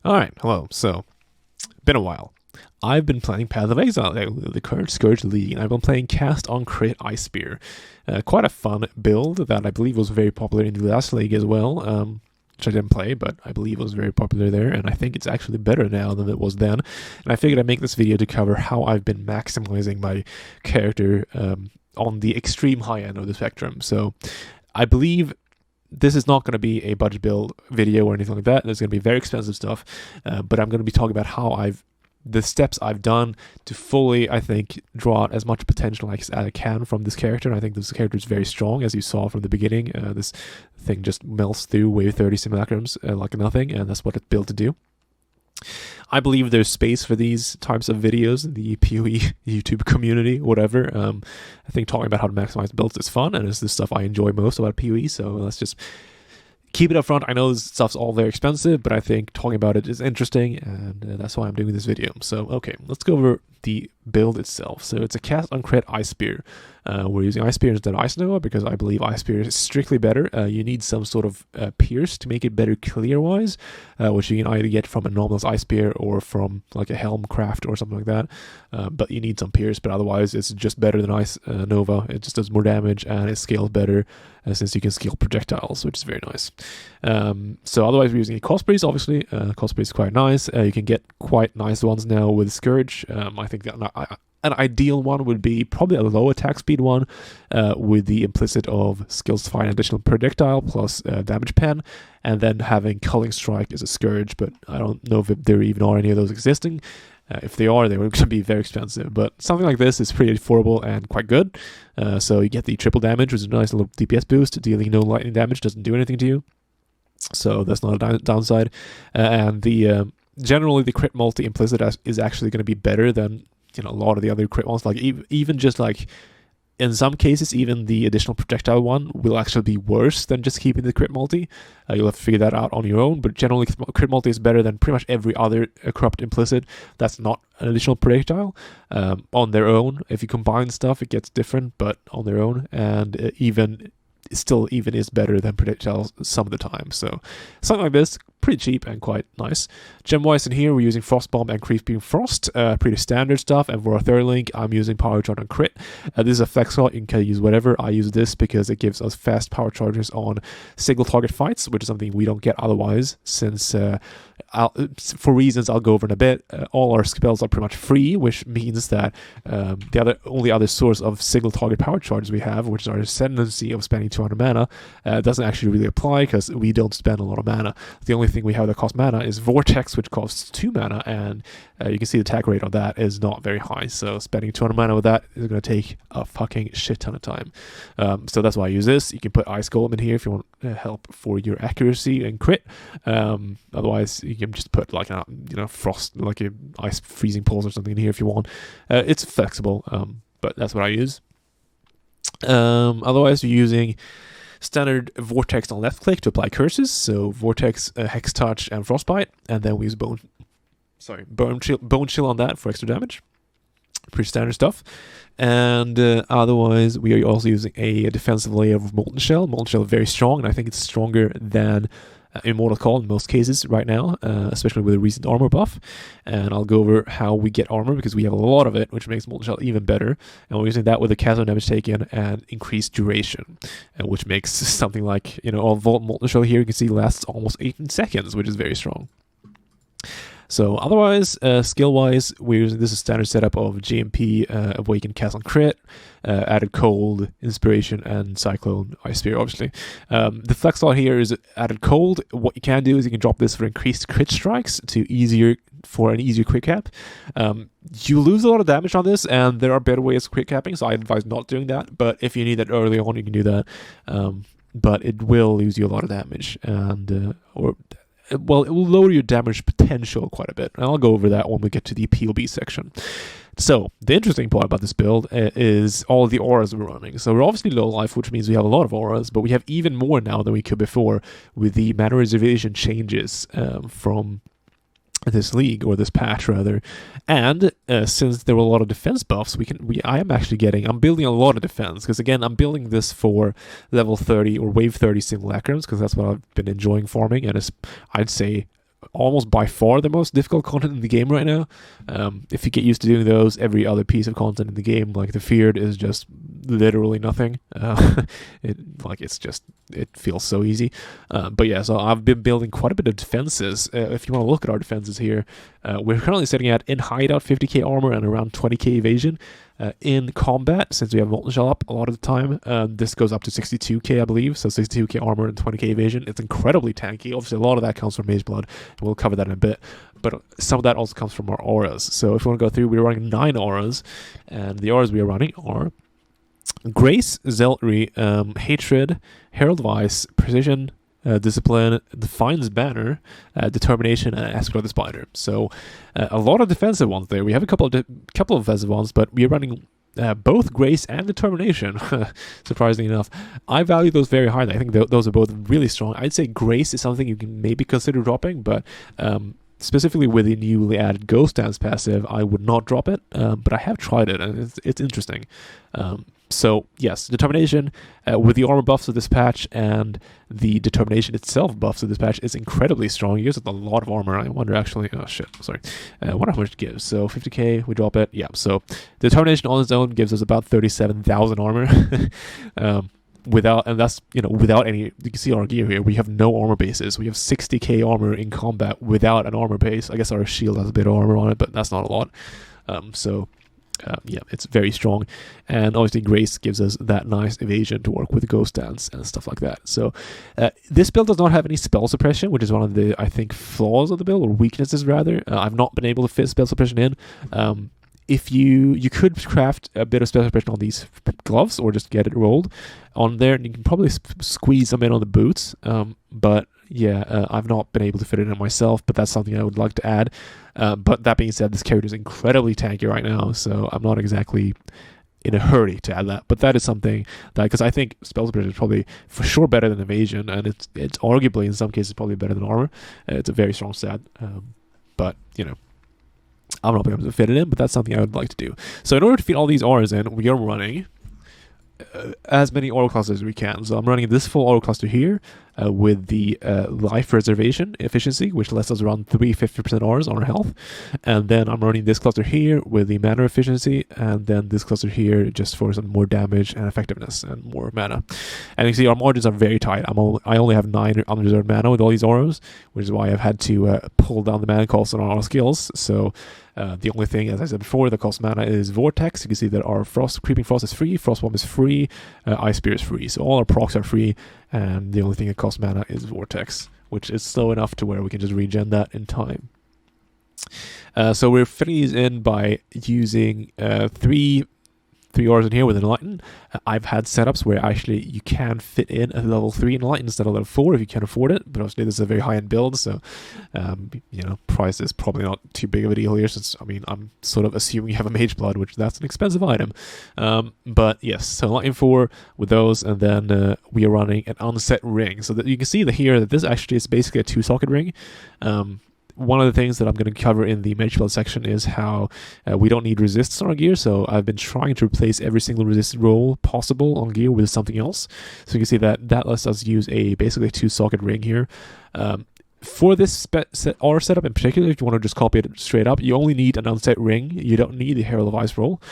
Alright, hello. So, been a while. I've been playing Path of Exile, the current Scourge League, and I've been playing Cast on Crit Ice Spear. Quite a fun build that I believe was very popular in the last league as well, which I didn't play, but I believe it was very popular there, and I think it's actually better now than it was then. And I figured I'd make this video to cover how I've been maximizing my character on the extreme high end of the spectrum. So, I believe this is not going to be a budget build video or anything like that. There's going to be very expensive stuff, but I'm going to be talking about how the steps I've done to fully, I think, draw out as much potential as I can from this character. And I think this character is very strong, as you saw from the beginning. This thing just melts through wave 30 simulacrums like nothing, and that's what it's built to do. I believe there's space for these types of videos in the POE YouTube community, whatever. I think talking about how to maximize builds is fun, and it's the stuff I enjoy most about POE, so let's just keep it up front. I know this stuff's all very expensive, but I think talking about it is interesting, and that's why I'm doing this video. So, okay, let's go over the build itself. So it's a Cast on Crit Ice Spear. We're using Ice Spear instead of Ice Nova because I believe Ice Spear is strictly better. You need some sort of pierce to make it better clear-wise, which you can either get from a normal Ice Spear or from like a Helm Craft or something like that. But you need some pierce, but otherwise it's just better than Ice Nova. It just does more damage and it scales better since you can scale projectiles, which is very nice. So otherwise we're using Cosplays, obviously. Cosplay is quite nice. You can get quite nice ones now with Scourge. I think that an ideal one would be probably a low attack speed one with the implicit of skills fire additional projectile plus damage pen, and then having Culling Strike as a Scourge, but I don't know if there even are any of those existing. If they are, they would be very expensive, but something like this is pretty affordable and quite good. So you get the triple damage, which is a nice little DPS boost. Dealing no lightning damage doesn't do anything to you, so that's not a downside. And the generally the crit multi implicit is actually going to be better than a lot of the other crit ones. Like even just like in some cases, even the additional projectile one will actually be worse than just keeping the crit multi. You'll have to figure that out on your own, but generally crit multi is better than pretty much every other corrupt implicit that's not an additional projectile on their own. If you combine stuff, it gets different, but on their own, and still even is better than projectiles some of the time. So something like this, pretty cheap and quite nice. Gem-wise in here, we're using Frost Bomb and Creeping Frost, pretty standard stuff. And for our third link, I'm using Power Charge on Crit. This is a flex slot, you can use whatever. I use this because it gives us fast power charges on single target fights, which is something we don't get otherwise, since for reasons I'll go over in a bit, all our spells are pretty much free, which means that the only other source of single target power charges we have, which is our ascendancy of spending 200 mana, doesn't actually really apply because we don't spend a lot of mana. The only thing we have that costs mana is Vortex, which costs 2 mana, and you can see the attack rate on that is not very high, so spending 200 mana with that is going to take a fucking shit ton of time. So that's why I use this. You can put Ice Golem in here if you want help for your accuracy and crit. Otherwise, you can just put like a frost, like a ice freezing pulse or something in here if you want. It's flexible, but that's what I use. Otherwise, you're using standard Vortex on left click to apply curses, so Vortex, Hex Touch, and Frostbite, and then we use Bone Chill on that for extra damage. Pretty standard stuff. And otherwise, we are also using a defensive layer of Molten Shell. Molten Shell is very strong, and I think it's stronger than Immortal Call in most cases right now, especially with a recent armor buff. And I'll go over how we get armor because we have a lot of it, which makes Molten Shell even better. And we're using that with a cast on damage taken and increased duration, which makes something like, all Vault Molten Shell here you can see lasts almost 18 seconds, which is very strong. So otherwise, skill-wise, we're using this standard setup of GMP, Awaken, Cast on Crit, added Cold, Inspiration, and Cyclone, Ice Spear, obviously. The flex slot here is added Cold. What you can do is you can drop this for increased crit strikes for an easier quick cap. You lose a lot of damage on this, and there are better ways of quick capping, so I advise not doing that. But if you need that early on, you can do that. But it will lose you a lot of damage, and it will lower your damage potential quite a bit. And I'll go over that when we get to the POB section. So, the interesting part about this build is all the auras we're running. So, we're obviously low life, which means we have a lot of auras, but we have even more now than we could before with the mana reservation changes from this league, or this patch rather. And since there were a lot of defense buffs, I'm building a lot of defense, because again, I'm building this for level 30 or wave 30 simulacrums, because that's what I've been enjoying farming, and I'd say almost by far the most difficult content in the game right now. If you get used to doing those, every other piece of content in the game, like the Feared, is just literally nothing. It feels so easy. But yeah, so I've been building quite a bit of defenses. If you want to look at our defenses here, we're currently sitting at in hideout 50k armor and around 20k evasion. In combat, since we have Molten Shell up a lot of the time, this goes up to 62k, I believe. So 62k armor and 20k evasion. It's incredibly tanky. Obviously, a lot of that comes from Mageblood. We'll cover that in a bit. But some of that also comes from our auras. So if we want to go through, we're running 9 auras. And the auras we are running are Grace, Zealotry, Hatred, Herald Vice, Precision, Discipline, Defiance Banner, Determination, and Aspect of the Spider. So a lot of defensive ones there. We have a couple of offensive ones, but we are running both Grace and Determination. Surprisingly enough, I value those very highly. I think those are both really strong. I'd say Grace is something you can maybe consider dropping, but specifically with the newly added Ghost Dance passive, I would not drop it. But I have tried it, and it's interesting. So yes, Determination with the armor buffs of this patch and the Determination itself buffs of this patch is incredibly strong. It gives it a lot of armor. I wonder actually, I wonder how much it gives. So 50k, we drop it. Yeah, so Determination on its own gives us about 37,000 armor. Without any, you can see our gear here, we have no armor bases. We have 60k armor in combat without an armor base. I guess our shield has a bit of armor on it, but that's not a lot. Yeah, it's very strong, and obviously Grace gives us that nice evasion to work with Ghost Dance and stuff like that. So this build does not have any spell suppression, which is one of the, I think, flaws of the build, or weaknesses rather. I've not been able to fit spell suppression in. If you could craft a bit of spell suppression on these gloves, or just get it rolled on there, and you can probably squeeze them in on the boots, but yeah, I've not been able to fit it in myself, but that's something I would like to add. But that being said, this character is incredibly tanky right now, so I'm not exactly in a hurry to add that. But that is something that, because I think spell suppression is probably for sure better than evasion, and it's arguably in some cases probably better than armor. It's a very strong stat, but I'm not able to fit it in, but that's something I would like to do. So in order to fit all these auras in, we are running as many aura clusters as we can. So I'm running this full aura cluster here with the life preservation efficiency, which lets us run 350% auras on our health. And then I'm running this cluster here with the mana efficiency, and then this cluster here just for some more damage and effectiveness and more mana. And you can see our margins are very tight. I only have 9 unreserved mana with all these auras, which is why I've had to pull down the mana cost on our skills. So the only thing, as I said before, that costs mana is Vortex. You can see that our Creeping Frost is free, Frost Bomb is free, Ice Spear is free. So all our procs are free, and the only thing that costs mana is Vortex, which is slow enough to where we can just regen that in time. So we're fitting these in by using 3 auras in here with Enlighten. I've had setups where actually you can fit in a level 3 Enlighten instead of level 4 if you can afford it, but obviously this is a very high-end build, so price is probably not too big of a deal here, since I'm sort of assuming you have a Mageblood, which that's an expensive item. But yes, so Enlighten 4 with those, and then we are running an unset ring, so that you can see here that this actually is basically a 2-socket ring. One of the things that I'm going to cover in the Mageblood section is how we don't need resists on our gear, so I've been trying to replace every single resist roll possible on gear with something else. So you can see that lets us use basically a 2-socket ring here. For this R setup in particular, if you want to just copy it straight up, you only need an unset ring. You don't need the Herald of Ice roll.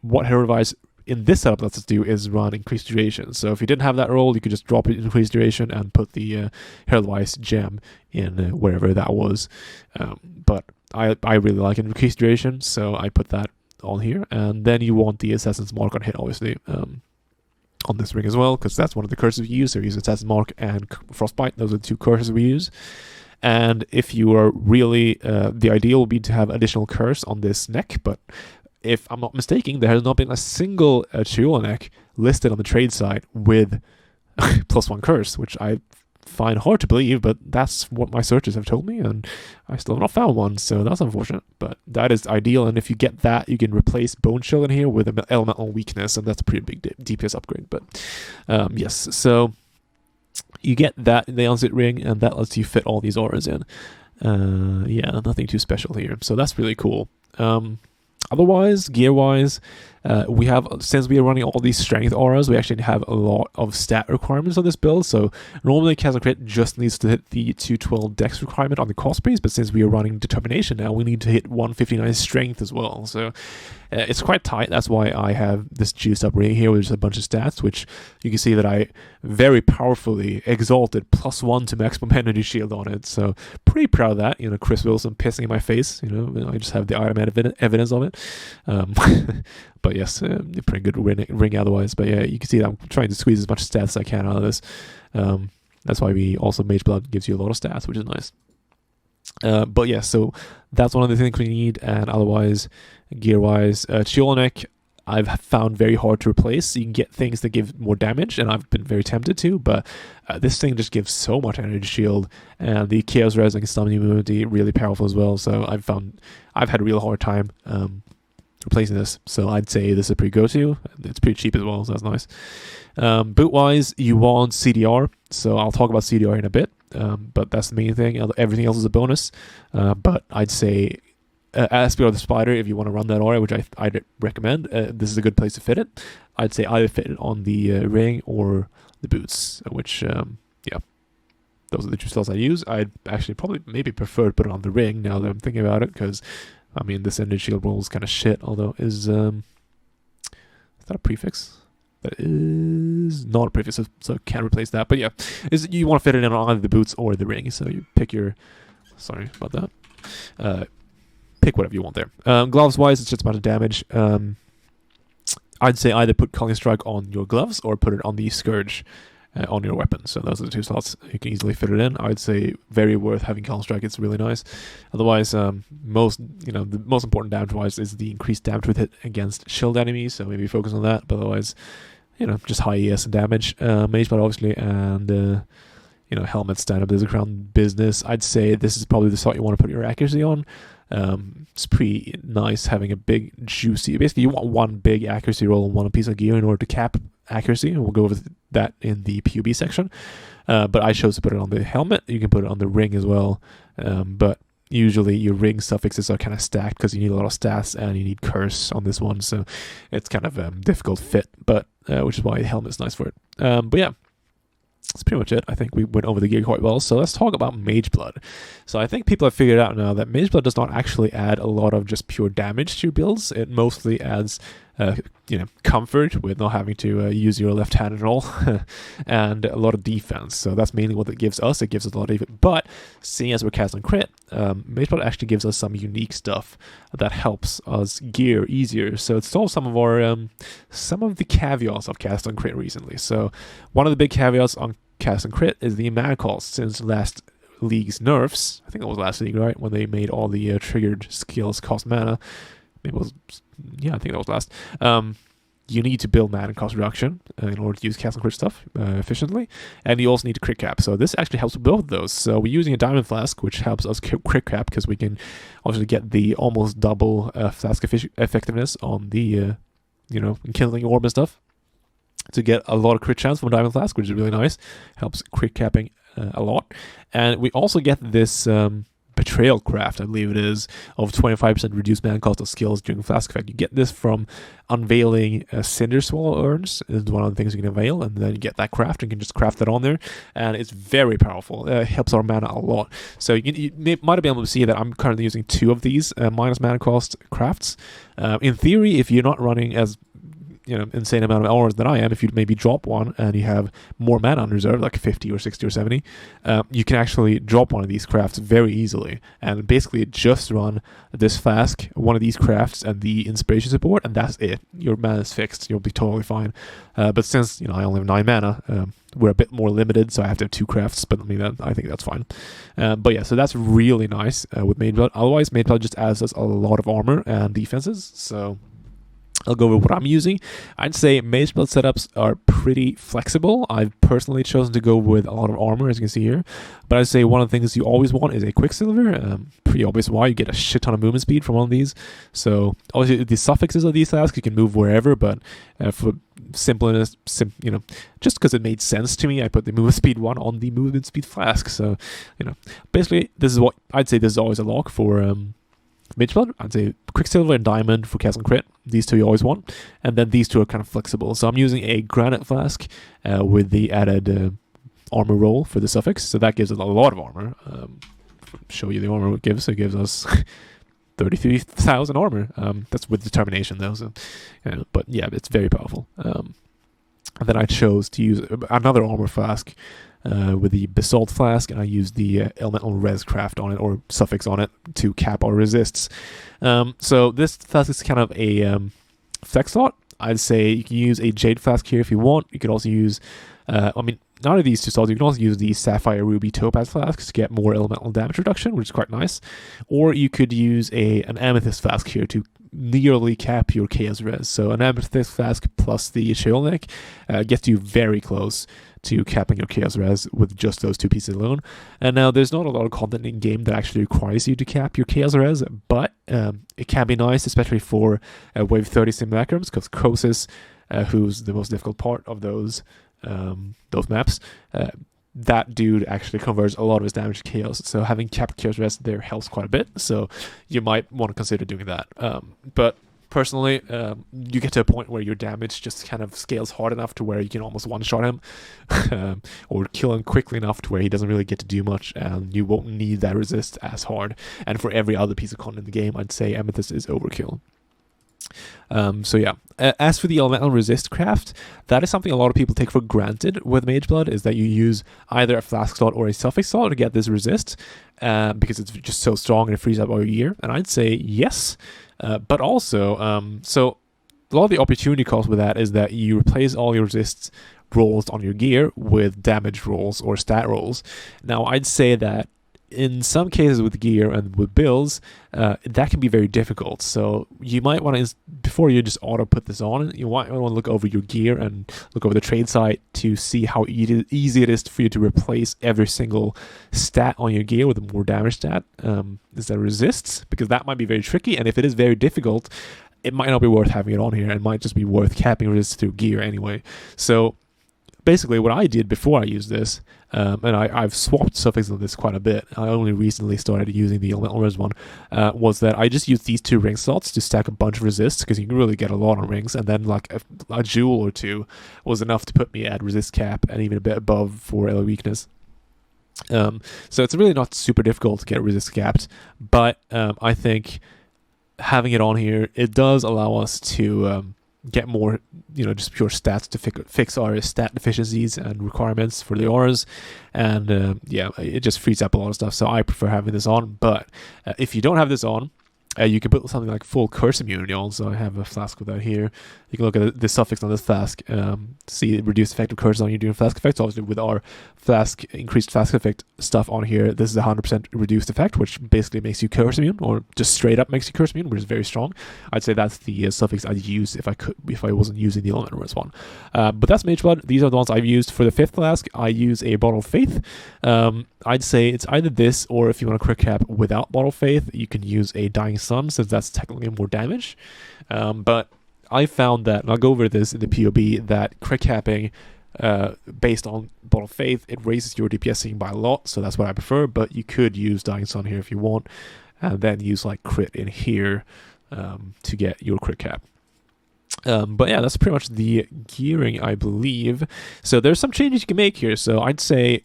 What Herald of Ice in this setup lets us do is run increased duration. So if you didn't have that roll, you could just drop it in increased duration and put the Herald of Ice gem in wherever that was. But I really like an increased duration, so I put that on here. And then you want the Assassin's Mark on hit, obviously, on this ring as well, because that's one of the curses we use. So we use Assassin's Mark and Frostbite. Those are the 2 curses we use. And if you are really, the ideal would be to have additional curse on this neck, but if I'm not mistaken, there has not been a single Chiula neck listed on the trade site with +1 curse, which I find hard to believe, but that's what my searches have told me, and I still have not found one, so that's unfortunate. But that is ideal, and if you get that, you can replace Bone Shell in here with an Elemental Weakness, and that's a pretty big DPS upgrade. But yes, so you get that in the unset ring, and that lets you fit all these auras in. Yeah, nothing too special here, so that's really cool. Otherwise, gear-wise, we have, since we are running all these strength auras, we actually have a lot of stat requirements on this build. So normally Cast on Crit just needs to hit the 212 dex requirement on the cost priest, but since we are running determination now, we need to hit 159 strength as well. So it's quite tight. That's why I have this juiced up ring here with just a bunch of stats, which you can see that I very powerfully exalted +1 to maximum energy shield on it. So pretty proud of that. You know, Chris Wilson pissing in my face. You know, I just have the item evidence of it. But yes, pretty good ring otherwise. But yeah, you can see that I'm trying to squeeze as much stats as I can out of this. That's why we also Mageblood gives you a lot of stats, which is nice. But yeah, so that's one of the things we need. And otherwise, gear-wise, Chiolonic I've found very hard to replace. You can get things that give more damage, and I've been very tempted to, but this thing just gives so much energy shield, and the Chaos Res and Summoning Immunity really powerful as well. So I've had a real hard time replacing this. So I'd say this is a pretty go-to. It's pretty cheap as well, so that's nice. Boot-wise, you want CDR, so I'll talk about CDR in a bit, but that's the main thing. Everything else is a bonus, but I'd say Aspect of the Spider, if you want to run that aura, which I'd recommend, this is a good place to fit it. I'd say either fit it on the ring or the boots, which, yeah, those are the two styles I use. I'd actually probably maybe prefer to put it on the ring now that I'm thinking about it, because, I mean, this energy shield roll is kind of shit, although is that a prefix? That is not a prefix, so can't replace that. But yeah, you want to fit it in on either the boots or the ring, so you pick your, sorry about that, pick whatever you want there. Gloves-wise, it's just a bunch of damage. I'd say either put Culling Strike on your gloves or put it on the Scourge on your weapon. So those are the two slots. You can easily fit it in. I'd say very worth having Culling Strike. It's really nice. Otherwise, the most important damage-wise is the increased damage with it against shield enemies. So maybe focus on that. But otherwise, just high ES and damage. Mageblood, obviously, and helmet stand-up. There's a crown business. I'd say this is probably the slot you want to put your accuracy on. It's pretty nice having a big, juicy... Basically, you want one big accuracy roll and one piece of gear in order to cap accuracy, and we'll go over that in the POB section. But I chose to put it on the helmet. You can put it on the ring as well. But usually your ring suffixes are kind of stacked because you need a lot of stats and you need curse on this one, so it's kind of a difficult fit, but which is why the helmet's nice for it. But yeah, that's pretty much it. I think we went over the gear quite well. So let's talk about Mageblood. So I think people have figured out now that Mageblood does not actually add a lot of just pure damage to your builds. It mostly adds, comfort with not having to use your left hand at all, and a lot of defense. So that's mainly what it gives us. It gives us a lot of defense. But seeing as we're casting crit, Mageblood actually gives us some unique stuff that helps us gear easier. So it solves some of our some of the caveats of cast on crit recently. So one of the big caveats on cast and crit is the mana cost. Since last league's nerfs, I think that was last league, right, when they made all the triggered skills cost mana. Maybe it was, yeah, I think that was last. You need to build mana cost reduction in order to use cast and crit stuff efficiently, and you also need to crit cap. So this actually helps with both of those. So we're using a diamond flask, which helps us crit cap because we can obviously get the almost double flask effectiveness on the enkindling orb and stuff, to get a lot of crit chance from Diamond Flask, which is really nice. Helps crit capping a lot. And we also get this Betrayal Craft, I believe it is, of 25% reduced mana cost of skills during Flask effect. You get this from unveiling Cinder Swallow urns. Is one of the things you can unveil, and then you get that craft, and you can just craft that on there, and it's very powerful. It helps our mana a lot. So you might have been able to see that I'm currently using 2 of these minus mana cost crafts. In theory, if you're not running as insane amount of hours than I am, if you maybe drop one and you have more mana on reserve, like 50 or 60 or 70, you can actually drop one of these crafts very easily, and basically just run this flask, one of these crafts, and the inspiration support, and that's it. Your mana is fixed. You'll be totally fine. But since I only have 9 mana, we're a bit more limited, so I have to have 2 crafts, but I think that's fine. But yeah, so that's really nice with Mageblood. Otherwise, Mageblood just adds us a lot of armor and defenses, so I'll go over what I'm using. I'd say Mageblood setups are pretty flexible. I've personally chosen to go with a lot of armor, as you can see here. But I'd say one of the things you always want is a Quicksilver. Pretty obvious why. You get a shit ton of movement speed from one of these. So obviously the suffixes of these flasks, you can move wherever, but for simpleness, just because it made sense to me, I put the movement speed 1 on the movement speed flask. So, basically this is what I'd say. This is always a lock for Mageblood, I'd say Quicksilver and Diamond for cast on crit. These two you always want. And then these two are kind of flexible. So I'm using a Granite Flask with the added armor roll for the suffix. So that gives us a lot of armor. Show you the armor it gives. It gives us 33,000 armor. That's with determination though. So, but yeah, it's very powerful. And then I chose to use another armor flask with the Basalt Flask, and I used the Elemental Res Craft on it, or suffix on it, to cap our resists. So this flask is kind of a flex slot. I'd say you can use a Jade Flask here if you want. You could also use, none of these two salts. You can also use the Sapphire, Ruby, Topaz Flasks to get more elemental damage reduction, which is quite nice. Or you could use an Amethyst Flask here to nearly cap your Chaos Res. So an Amethyst Flask plus the Shield Neck gets you very close to capping your Chaos Res with just those two pieces alone. And now there's not a lot of content in game that actually requires you to cap your Chaos Res, but it can be nice, especially for Wave 30 Simulacrums, because Crosis, who's the most difficult part of those maps, that dude actually converts a lot of his damage to Chaos. So having capped Chaos Res there helps quite a bit. So you might want to consider doing that. But personally, you get to a point where your damage just kind of scales hard enough to where you can almost one-shot him or kill him quickly enough to where he doesn't really get to do much, and you won't need that resist as hard. And for every other piece of content in the game, I'd say Amethyst is overkill. So yeah, as for the elemental resist craft, that is something a lot of people take for granted with Mageblood, is that you use either a flask slot or a suffix slot to get this resist, because it's just so strong and it frees up all your gear. And I'd say yes, but also, so a lot of the opportunity cost with that is that you replace all your resists rolls on your gear with damage rolls or stat rolls. Now I'd say that in some cases with gear and with builds, that can be very difficult. So you might want to, before you just auto put this on, you might want to look over your gear and look over the trade site to see how easy it is for you to replace every single stat on your gear with a more damage stat that resists, because that might be very tricky. And if it is very difficult, it might not be worth having it on here. It might just be worth capping resist through gear anyway. So basically what I did before I used this, and I've swapped suffixes on this quite a bit, I only recently started using the Elemental Res one, was that I just used these two ring slots to stack a bunch of resists, because you can really get a lot on rings, and then like a jewel or two was enough to put me at resist cap and even a bit above for LO weakness. So it's really not super difficult to get resist capped, but I think having it on here, it does allow us to get more, just pure stats to fix our stat deficiencies and requirements for the auras, and yeah, it just frees up a lot of stuff. So I prefer having this on. But if you don't have this on, you can put something like full curse immunity on. So I have a flask with that here. You can look at the suffix on this flask, see reduced effect of curses on you during flask effects. Obviously, with our flask increased flask effect stuff on here, this is 100% reduced effect, which basically makes you curse immune, or just straight up makes you curse immune, which is very strong. I'd say that's the suffix I'd use if I wasn't using the Elemental Res one. But that's Mageblood. These are the ones I've used for the 5th flask. I use a Bottle of Faith. I'd say it's either this, or if you want a crit cap without Bottle of Faith, you can use a Dying Sun, since that's technically more damage. But I found that, and I'll go over this in the POB, that crit capping based on Bottle of Faith, it raises your DPSing by a lot, so that's what I prefer. But you could use Dying Sun here if you want, and then use like crit in here to get your crit cap. But yeah, that's pretty much the gearing, I believe. So there's some changes you can make here. So I'd say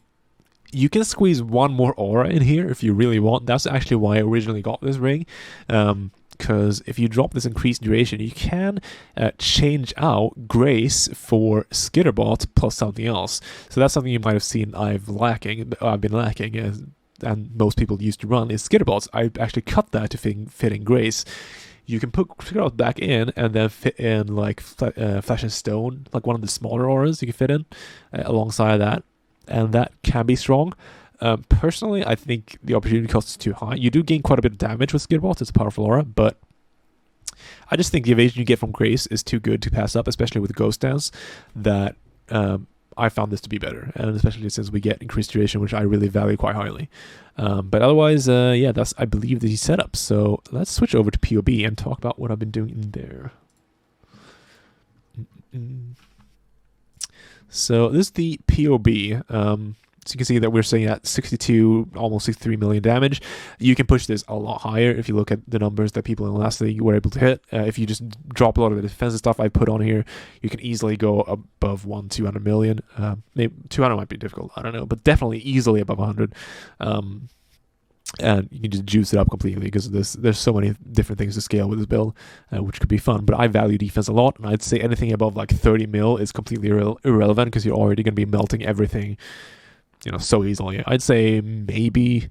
you can squeeze one more aura in here if you really want. That's actually why I originally got this ring. Because if you drop this increased duration, you can change out Grace for Skitterbot plus something else. So that's something you might have seen I've been lacking, and most people used to run, is Skitterbots. I actually cut that to fit in Grace. You can put Skitterbot back in and then fit in like Flesh and Stone, like one of the smaller auras you can fit in alongside that. And that can be strong. Personally, I think the opportunity cost is too high. You do gain quite a bit of damage with Skitterbot. It's a powerful aura, but I just think the evasion you get from Grace is too good to pass up, especially with Ghost Dance, that I found this to be better, and especially since we get increased duration, which I really value quite highly. But otherwise, yeah, that's, I believe, the setup. So let's switch over to POB and talk about what I've been doing in there. So this is the POB. So you can see that we're sitting at 62, almost 63 million damage. You can push this a lot higher if you look at the numbers that people in the last league were able to hit. If you just drop a lot of the defensive stuff I put on here, you can easily go above 200 million. Maybe 200 might be difficult, I don't know, but definitely easily above 100. And you can just juice it up completely because there's so many different things to scale with this build, which could be fun. But I value defense a lot, and I'd say anything above like 30 mil is completely irrelevant because you're already going to be melting everything, so easily. I'd say maybe,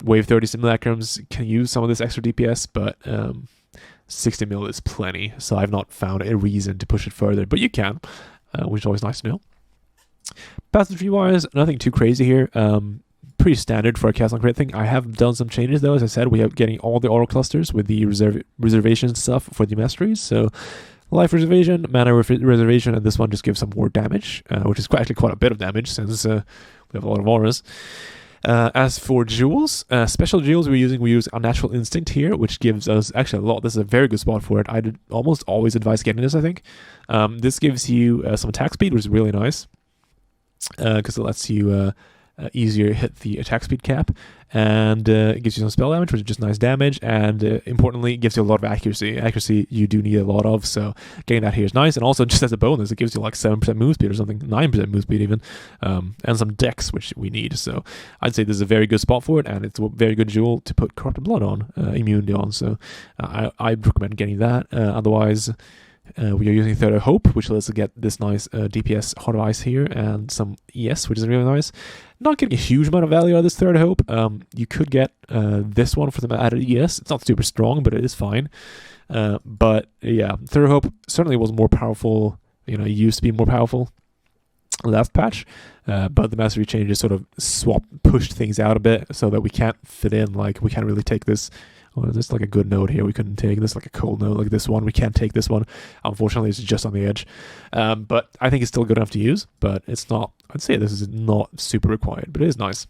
wave 30 simulacrums can use some of this extra DPS, but 60 mil is plenty. So I've not found a reason to push it further, but you can, which is always nice to know. Passive tree wise, nothing too crazy here. Pretty standard for a cast on crit thing. I have done some changes though. As I said, we are getting all the auto clusters with the reservation stuff for the masteries. So life reservation, mana reservation, and this one just gives some more damage, which is actually quite a bit of damage since we have a lot of auras. As for jewels, special jewels we use Unnatural Instinct here, which gives us actually a lot. This is a very good spot for it. I'd almost always advise getting this, I think. This gives you some attack speed, which is really nice because it lets you easier hit the attack speed cap, and it gives you some spell damage, which is just nice damage, and importantly, it gives you a lot of accuracy. Accuracy you do need a lot of, so getting that here is nice. And also, just as a bonus, it gives you like 7% move speed or something, 9% move speed even, and some dex, which we need. So I'd say this is a very good spot for it, and it's a very good jewel to put Corrupted Blood on, immunity on. So I'd recommend getting that. Otherwise, we are using Third of Hope, which lets us get this nice DPS Heart of Ice here, and some ES, which is really nice. Not getting a huge amount of value out of this Third of Hope. You could get this one for the added ES. It's not super strong, but it is fine. But yeah, Third of Hope certainly was more powerful. It used to be more powerful last patch, but the mastery changes sort of pushed things out a bit so that we can't fit in. Like, we can't really take this. Oh, this is like a good node here we couldn't take. This is like a cold node, like this one. We can't take this one. Unfortunately, it's just on the edge. But I think it's still good enough to use, but it's not, I'd say this is not super required, but it is nice.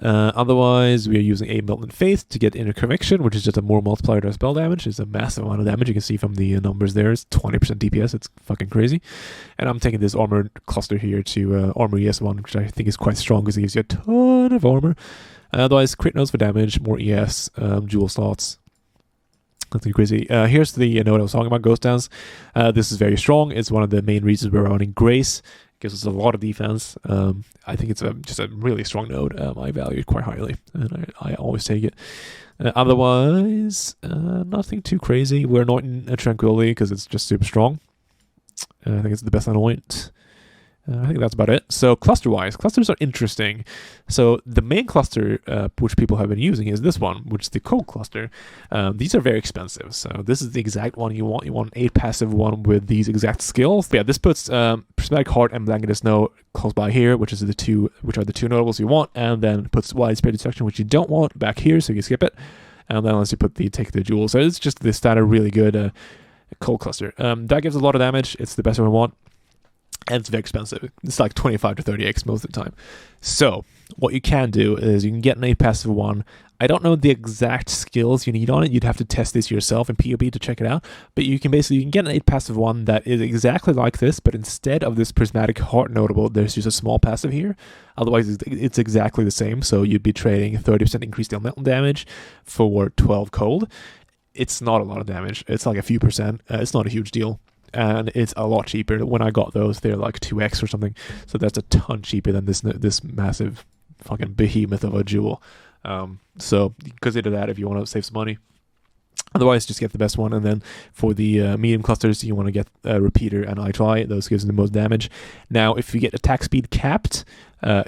Otherwise, we are using a Molten Faith to get Inner Conviction, which is just a more multiplier to spell damage. It's a massive amount of damage. You can see from the numbers there. It's 20% DPS. It's fucking crazy. And I'm taking this armor cluster here to armor ES1, which I think is quite strong because it gives you a ton of armor. Otherwise, crit nodes for damage, more ES, jewel slots. Nothing crazy. Here's the node I was talking about, Ghost Dance. This is very strong. It's one of the main reasons we're running Grace. Gives us a lot of defense. I think it's just a really strong node. I value it quite highly, and I always take it. Otherwise, nothing too crazy. We're anointing a Tranquility because it's just super strong. I think it's the best anoint. I think that's about it. So cluster-wise, clusters are interesting. So the main cluster which people have been using is this one, which is the CoC cluster. These are very expensive. So this is the exact one you want. You want an 8 passive one with these exact skills. But yeah, this puts Prismatic Heart and Blanketed Snow close by here, which are the two notables you want, and then puts Widespread Destruction, which you don't want, back here, so you can skip it. And then unless you take the jewel. So it's just the standard really good CoC cluster. That gives a lot of damage. It's the best one we want. And it's very expensive. It's like 25 to 30x most of the time. So what you can do is you can get an 8 passive one. I don't know the exact skills you need on it. You'd have to test this yourself in POE to check it out. But you can get an 8 passive one that is exactly like this, but instead of this Prismatic Heart notable, there's just a small passive here. Otherwise, it's exactly the same. So you'd be trading 30% increased elemental damage for 12 cold. It's not a lot of damage. It's like a few percent. It's not a huge deal. And it's a lot cheaper. When I got those, they're like 2x or something. So that's a ton cheaper than this massive fucking behemoth of a jewel. So consider that if you want to save some money. Otherwise, just get the best one. And then for the medium clusters, you want to get Repeater and Eye. Those gives them the most damage. Now, if you get attack speed capped,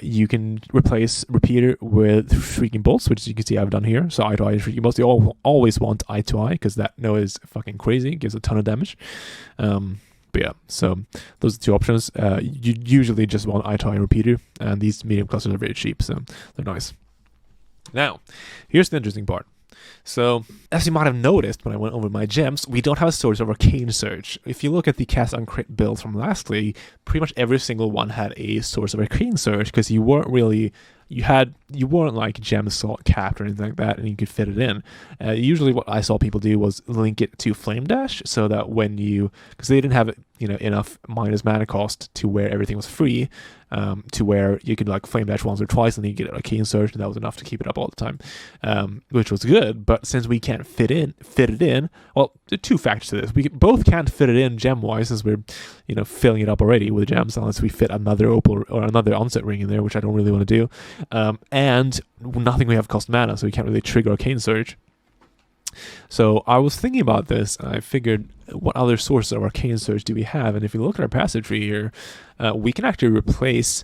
you can replace Repeater with Shrieking Bolts, which you can see I've done here. So Eye to Eye and Shrieking Bolts. You always want Eye to Eye because that node is fucking crazy. It gives a ton of damage. But yeah, so those are two options. You usually just want Eye to Eye and Repeater, and these medium clusters are very cheap, so they're nice. Now, here's the interesting part. So, as you might have noticed when I went over my gems, we don't have a source of Arcane Surge. If you look at the cast on crit build from lastly, pretty much every single one had a source of Arcane Surge because you had you weren't like gem slot capped or anything like that, and you could fit it in. Usually what I saw people do was link it to Flame Dash, so that when you, because they didn't have enough minus mana cost to where everything was free, to where you could like Flame Dash once or twice and then you get Arcane Surge, and that was enough to keep it up all the time, which was good. But since we can't fit it in, well, there are two factors to this. We both can't fit it in gem-wise, since we're filling it up already with gems, unless we fit another opal or another onset ring in there, which I don't really want to do. And nothing we have cost mana, so we can't really trigger Arcane Surge. So I was thinking about this, and I figured, what other sources of Arcane Surge do we have? And if you look at our passive tree here, we can actually replace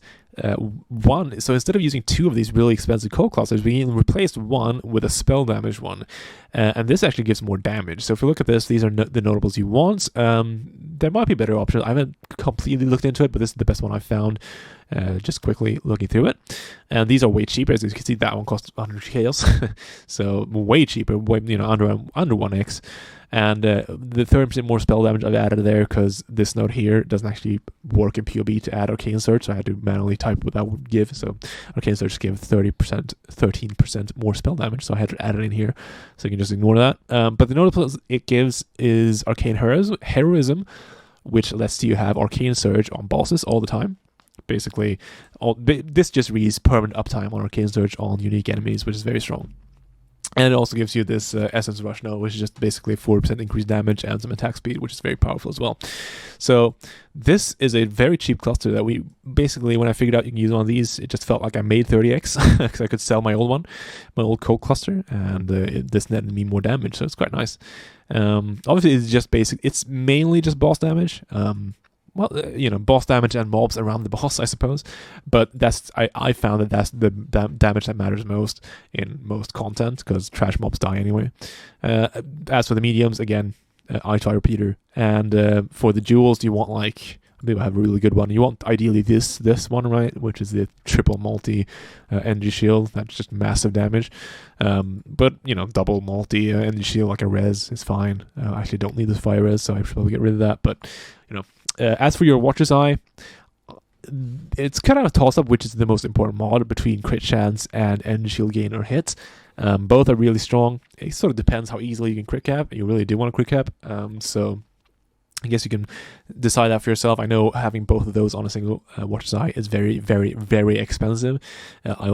one. So instead of using two of these really expensive CoC clusters, we can replace one with a spell damage one. And this actually gives more damage. So if you look at this, these are the notables you want. There might be better options. I haven't completely looked into it, but this is the best one I've found. Just quickly looking through it. And these are way cheaper. As you can see, that one costs 100 chaos. So way cheaper, way, under 1x. And the 30% more spell damage I've added there, because this node here doesn't actually work in POE to add Arcane Surge, so I had to manually type what that would give. So Arcane Surge gives 13% more spell damage, so I had to add it in here, so you can just ignore that. But the notable it gives is Arcane Heroism, which lets you have Arcane Surge on bosses all the time. Basically, this just reads permanent uptime on Arcane Surge on unique enemies, which is very strong. And it also gives you this Essence Rush node, which is just basically 40% increased damage and some attack speed, which is very powerful as well. So this is a very cheap cluster that we basically, when I figured out you can use one of these, it just felt like I made 30x, because I could sell my old one, my old CoC cluster, and this netted me more damage, so it's quite nice. Obviously, it's just basic. It's mainly just boss damage. Boss damage and mobs around the boss, I suppose. But I found that that's the damage that matters most in most content, because trash mobs die anyway. As for the mediums, again, I-Try repeater. And for the jewels, you want maybe I have a really good one. You want ideally this one, right? Which is the triple multi energy shield. That's just massive damage. But double multi energy shield like a res is fine. I actually don't need this fire res, so I should probably get rid of that. But as for your Watcher's Eye, it's kind of a toss-up which is the most important mod between crit chance and energy shield gain or hits. Both are really strong. It sort of depends how easily you can crit cap. You really do want to crit cap. So I guess you can decide that for yourself. I know having both of those on a single Watcher's Eye is very, very, very expensive. I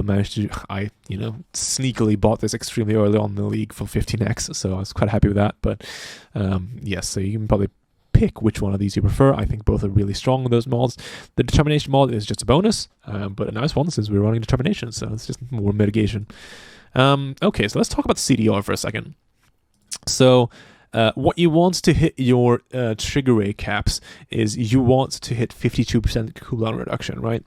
sneakily bought this extremely early on in the league for 15x, so I was quite happy with that. But yes, so you can probably pick which one of these you prefer. I think both are really strong in those mods. The Determination mod is just a bonus, but a nice one since we're running Determination, so it's just more mitigation. Okay, so let's talk about CDR for a second. So what you want to hit your trigger rate caps is you want to hit 52% cooldown reduction, right?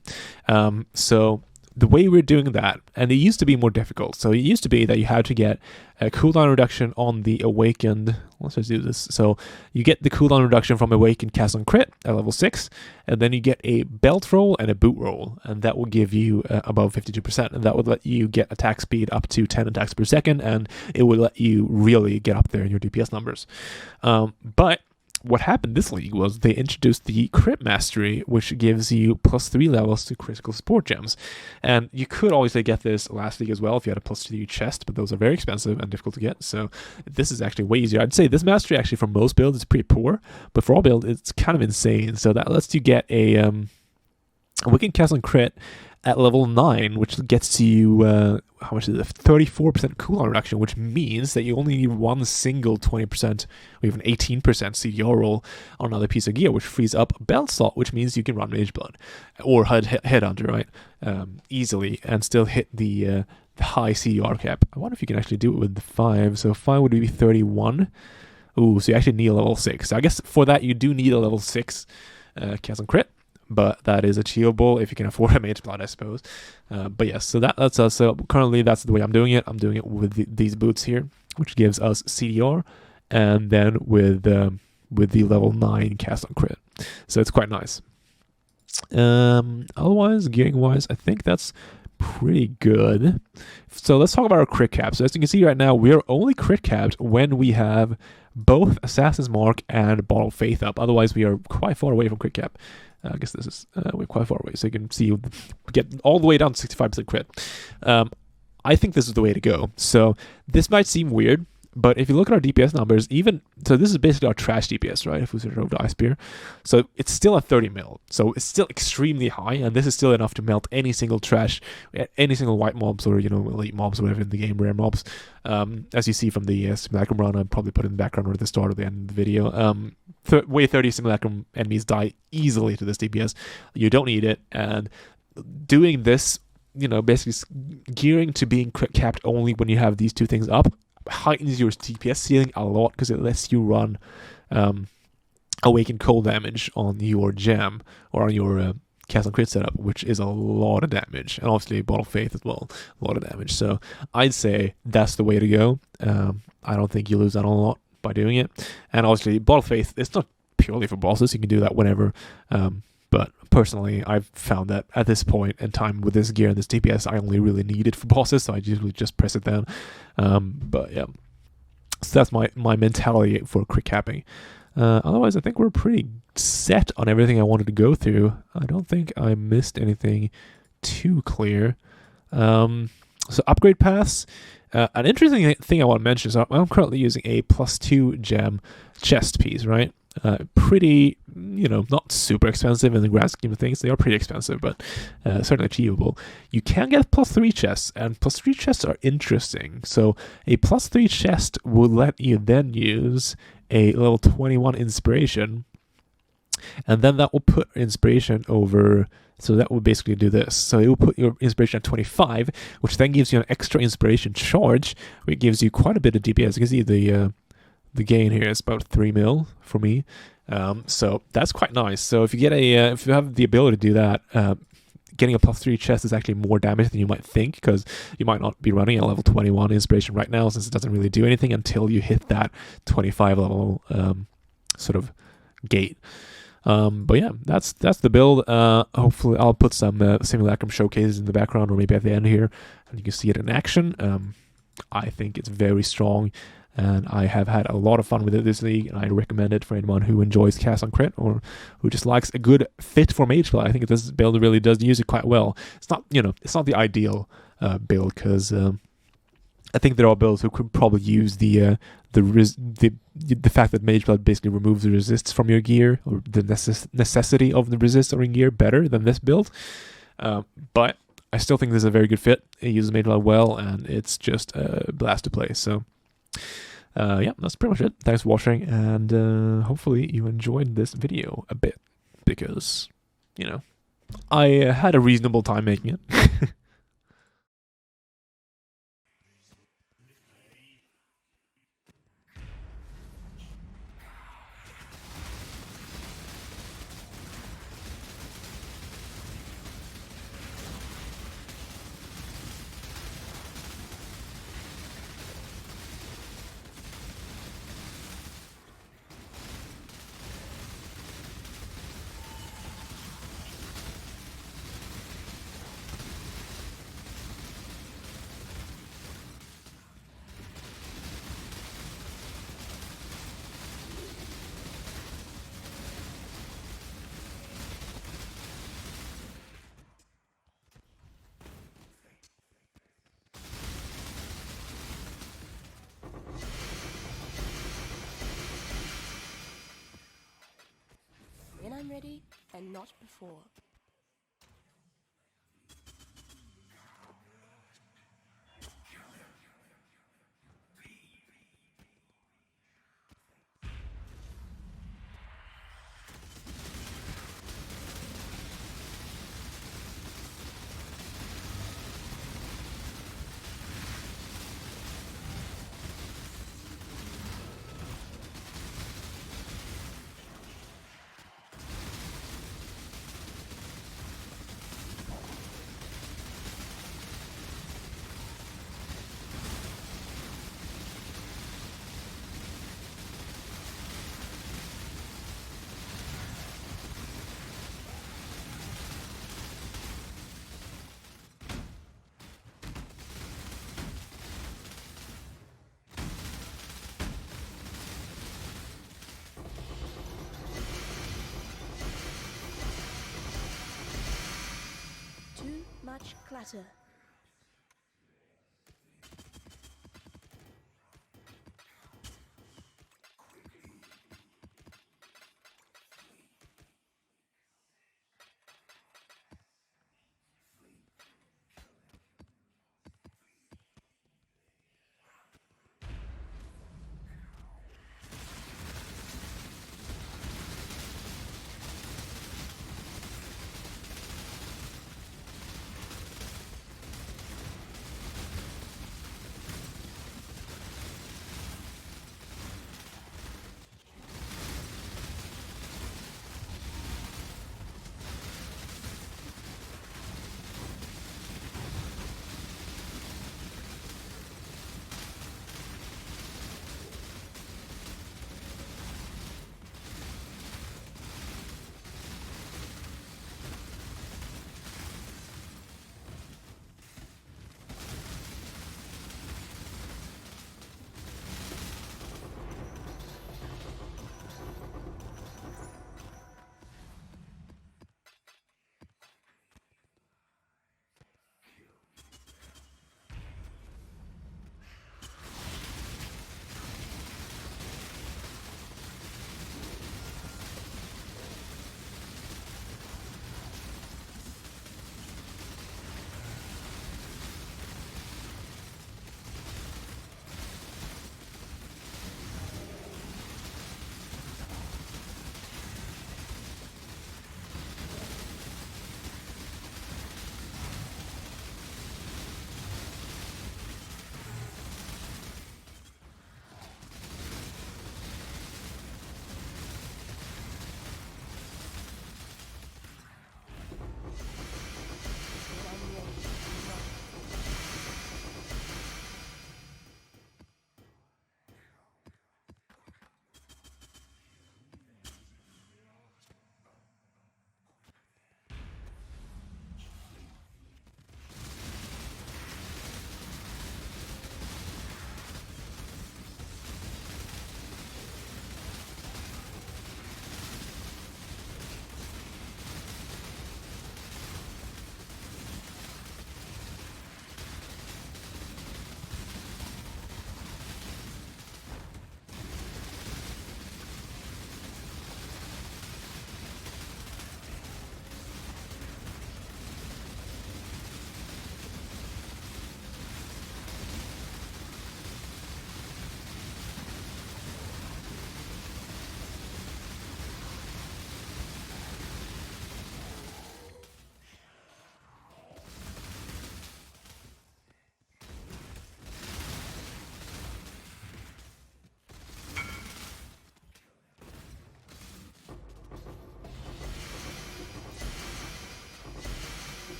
So the way we're doing that, and it used to be more difficult. So it used to be that you had to get a cooldown reduction on the Awakened. Let's just do this. So you get the cooldown reduction from Awakened cast on crit at level 6, and then you get a belt roll and a boot roll, and that will give you above 52%, and that would let you get attack speed up to 10 attacks per second, and it would let you really get up there in your DPS numbers. But what happened this league was they introduced the Crit Mastery, which gives you +3 levels to critical support gems. And you could obviously get this last league as well if you had a +2 chest, but those are very expensive and difficult to get. So this is actually way easier. I'd say this mastery actually for most builds is pretty poor, but for all builds it's kind of insane. So that lets you get a Wicked Cast on Crit at level 9, which gets you, how much is it? 34% cooldown reduction, which means that you only need one single 20% or even 18% CDR roll on another piece of gear, which frees up a belt slot, which means you can run Mageblood or Headhunter, right? Easily, and still hit the high CDR cap. I wonder if you can actually do it with the 5. So 5 would be 31. Ooh, so you actually need a level 6. So I guess for that you do need a level 6 cast on crit. But that is achievable if you can afford a Mageblood, I suppose. But yes, so that's us. So currently, that's the way I'm doing it. I'm doing it with these boots here, which gives us CDR, and then with the level 9 cast on crit. So it's quite nice. Otherwise, gearing wise, I think that's pretty good. So let's talk about our crit caps. So as you can see right now, we are only crit capped when we have both Assassin's Mark and Bottle of Faith up. Otherwise, we are quite far away from crit cap. I guess this is we're quite far away, so you can see you get all the way down to 65% crit. I think this is the way to go. So this might seem weird, but if you look at our DPS numbers, so this is basically our trash DPS, right? If we switch over to Ice Spear, so it's still at 30 mil, so it's still extremely high, and this is still enough to melt any single trash, any single white mobs or elite mobs, or whatever in the game, rare mobs. As you see from the Simulacrum run, I'll probably put it in the background or at the start or the end of the video. Way 30 Simulacrum enemies die easily to this DPS. You don't need it, and doing this, basically gearing to being crit capped only when you have these two things up, heightens your DPS ceiling a lot because it lets you run Awakened Cold damage on your gem or on your cast on crit setup, which is a lot of damage, and obviously Ball of Faith as well, a lot of damage. So I'd say that's the way to go. I don't think you lose out on a lot by doing it, and obviously Ball of Faith, it's not purely for bosses, you can do that whenever, but personally I've found that at this point in time with this gear and this DPS, I only really need it for bosses, so I usually just press it down. But yeah, so that's my mentality for crit capping. Otherwise, I think we're pretty set on everything I wanted to go through. I don't think I missed anything too clear. So upgrade paths. An interesting thing I want to mention is I'm currently using a +2 gem chest piece, right? Pretty, not super expensive in the grand scheme of things. They are pretty expensive, but certainly achievable. You can get +3 chests, and +3 chests are interesting. So a +3 chest will let you then use a level 21 inspiration, and then that will put inspiration over. So that will basically do this. So it will put your inspiration at 25, which then gives you an extra inspiration charge, which gives you quite a bit of DPS. You can see the gain here is about 3 mil for me. So that's quite nice. So if you get if you have the ability to do that, getting a +3 chest is actually more damage than you might think, because you might not be running a level 21 inspiration right now, since it doesn't really do anything until you hit that 25 level sort of gate. But yeah, that's the build. Hopefully I'll put some Simulacrum showcases in the background, or maybe at the end here, and you can see it in action. I think it's very strong, and I have had a lot of fun with it this league, and I recommend it for anyone who enjoys cast on crit, or who just likes a good fit for Mageblood. I think this build really does use it quite well. It's not, it's not the ideal build, because I think there are builds who could probably use the fact that Mageblood basically removes the resists from your gear, or the necessity of the resist on your gear, better than this build. But I still think this is a very good fit. It uses Mageblood well, and it's just a blast to play. So yeah, that's pretty much it. Thanks for watching, and hopefully you enjoyed this video a bit, because, I had a reasonable time making it. When I'm ready, and not before. much clutter.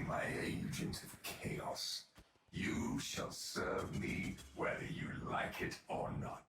My agent of chaos. You shall serve me whether you like it or not.